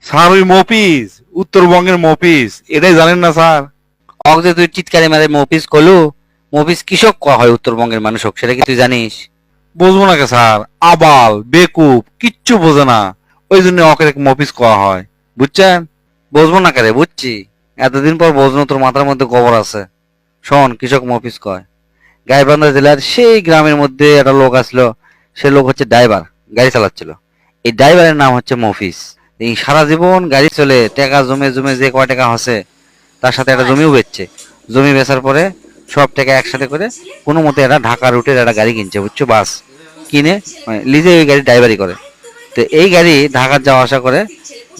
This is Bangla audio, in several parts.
স্যার ওই মফিজ, উত্তরবঙ্গের মফিজ, এটাই জানেন না স্যার? অক যে তুই চিৎকারে মারে মফিজ কলু, মফিজ কৃষক কয়া হয় উত্তরবঙ্গের মানুষ হোক, সেটা কি তুই জানিস? বুঝবো না কে স্যার? আবাল বেকুব কিচ্ছু বোঝে না, ওই জন্য ওকে মফিজ করা হয়, বুঝছেন? বুঝবো না কারে, বুঝছি। এতদিন পর বুঝনো, তোর মাথার মধ্যে গোবর আছে। শোন, কৃষক মফিজ কয়। গাইবান্ধা জেলার সেই গ্রামের মধ্যে একটা লোক আসলো। সে লোক হচ্ছে ড্রাইভার, গাড়ি চালাচ্ছিল। এই ড্রাইভারের নাম হচ্ছে মফিজ। এই সারা জীবন গাড়ি চলে টাকা জমে জমে যে কয় টাকা হসে, তার সাথে একটা জমিও বেচছে। জমি বেচার পরে সব টাকা একসাথে করে কোনো মতে একটা ঢাকা রুটের একটা গাড়ি কিনছে, বুঝছো, বাস কিনে মানে লিজে ওই গাড়ি ড্রাইভারি করে। তো এই গাড়ি ঢাকার যাওয়া আসা করে।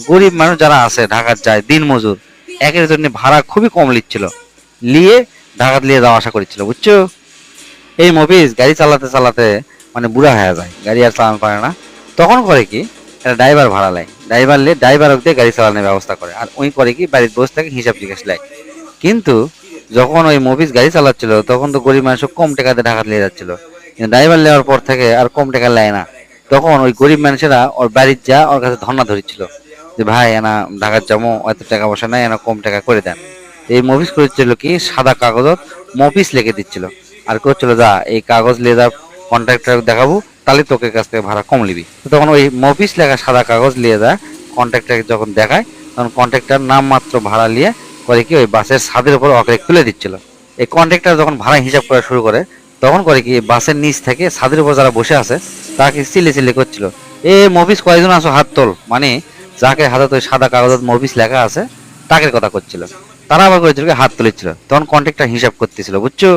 গরিব মানুষ যারা আছে ঢাকার যায় দিন মজুর, একের জন্য ভাড়া খুবই কম লিচ্ছিল, নিয়ে ঢাকাত নিয়ে যাওয়া আসা করছিল, বুঝছো। এই মফিজ গাড়ি চালাতে চালাতে মানে বুড়া হয়ে যায়, গাড়ি আর চালানো পারে না। তখন করে কি, একটা ড্রাইভার ভাড়া নেয়, ড্রাইভার নিয়ে ড্রাইভার দিয়ে গাড়ি চালানোর ব্যবস্থা করে। আর ওই করে কি, বাড়ির বসে থেকে হিসাব জিজ্ঞেস নেয়। কিন্তু যখন ওই মফিজ গাড়ি চালাচ্ছিল, তখন তো গরিব মানুষ কম টাকাতে ঢাকা নিয়ে যাচ্ছিল। কিন্তু ড্রাইভার নেওয়ার পর থেকে আর কম টাকা নেয় না। তখন ওই গরিব মানুষেরা ওর বাড়ির যা ওর কাছে ধর্ণা ধরেছিল যে ভাই এনা ঢাকার যাবো, এত টাকা পয়সা নাই, এনা কম টাকা করে দেন। এই মফিজ করেছিল কি, সাদা কাগজত মফিজ লিখে দিচ্ছিল। আর করছিল যা এই কাগজ নিয়ে যা কন্ট্রাক্টর দেখাবো, তাহলে তোকে কাছ থেকে ভাড়া কম নিবি। তো তখন ওই মফিস লেখা সাদা কাগজ নিয়ে যা কন্ট্রাক্টর যখন দেখায়, তখন কন্ট্রাক্টর নাম মাত্র ভাড়া নিয়ে করে কি ওই বাসের ছাদের উপর অকেলে তুলে দিচ্ছিল। এই কন্ট্রাক্টর যখন ভাড়া হিসাব করা শুরু করে, তখন করে কি বাসের নিচ থেকে ছাদের উপর যারা বসে আছে তাকে চিল্লি চিল্লি করছিল, এ মফিস কয়জন আছো হাত তোল, মানে যাকে হাতে ওই সাদা কাগজত মফিস লেখা আছে তাকে কথা করছিল। তারা আবার করেছিল কি, হাত তুলেছিল। তখন কন্ট্রাক্টর হিসাব করতেছিল, বুঝছো।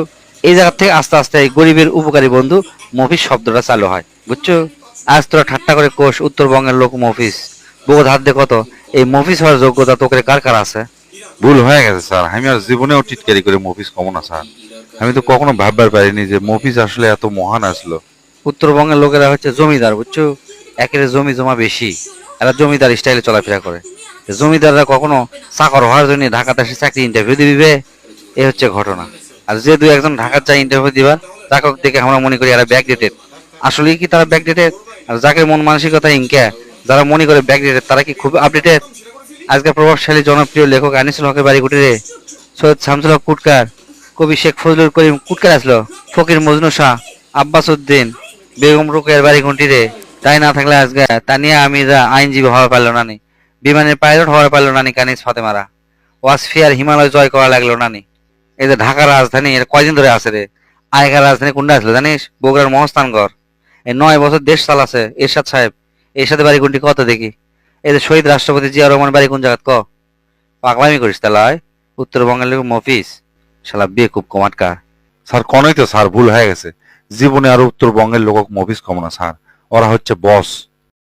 এই জায়গা থেকে আস্তে আস্তে এই গরিবের উপকারী বন্ধু মফিস শব্দটা চালু হয়, বুঝছো। আজ তোরা ঠাট্টা করে কোষ উত্তরবঙ্গের লোক মফিস, বোধ হাত দে কত। এই মফিস হওয়ার যোগ্যতা তোকে কার কার আছে? ভুল হয়ে গেছে স্যার, আমি আর জীবনেও টিটকারি করে মফিজ কমো না স্যার। আমি তো কখনো ভাববার পারিনি যে মফিজ আসলে এত মহান আসলো। উত্তরবঙ্গের লোকেরা হচ্ছে জমিদার, বুঝছো। একের জমি জমা বেশি, এরা জমিদার স্টাইলে চলাফেরা করে। জমিদাররা কখনো চাকর হওয়ার জন্য ঢাকাতে এসে চাকরি ইন্টারভিউ দিবে, এই হচ্ছে ঘটনা। আর যে দু একজন ঢাকার যায় ইন্টারভিউ দিবার, তাকে দেখে আমরা মনে করি এরা ব্যাকডেটেড। আসলে কি তারা ব্যাকডেটেড? আর যাকে মন মানসিকতা ইনকা, যারা মনে করে ব্যাকডেটেড, তারা কি খুব আপডেটেড? আজকের প্রভাবশালী জনপ্রিয় লেখক আনিসুল হকের বাড়ি কুটিরে সৈয়দ শামসুল হক কুটকার, কবি শেখ ফজলুল করিম কুটকার আসলো, ফকির মজনু শাহ, আব্বাস উদ্দিন, বেগম রোকেয়ার বাড়ি কুটিরে। তাই না থাকলে আজকে তা নিয়ে আমি যা আইনজীবী হওয়া পারলো নানি, বিমানের পাইলট হওয়া পারলো নানি, কানিস ফাতেমারা ওয়াসফিয়ার হিমালয় জয় করা লাগলো নানি। এই যে ঢাকার রাজধানী, এটা কয়দিন ধরে আছে রে? আগেকার রাজধানী কোনটা আসলো জানিস? বগুড়ার মহস্থানগড়। এই 9 বছর দেশ চালাছে এরশাদ সাহেব। এরশাদের বাড়ি কোনটি কত দেখি? এই যে শহীদ রাষ্ট্রপতি জিয়া রহমান বাড়ি কোন জায়গাত ক? পাগলামি করিস তাহলে হয়? উত্তরবঙ্গের লোক মফিস, শালা বেকুব কমাটকা। স্যার কনই তো স্যার, ভুল হয়ে গেছে। জীবনে আর উত্তরবঙ্গের লোক মফিজ কমো না স্যার, ওরা হচ্ছে বস।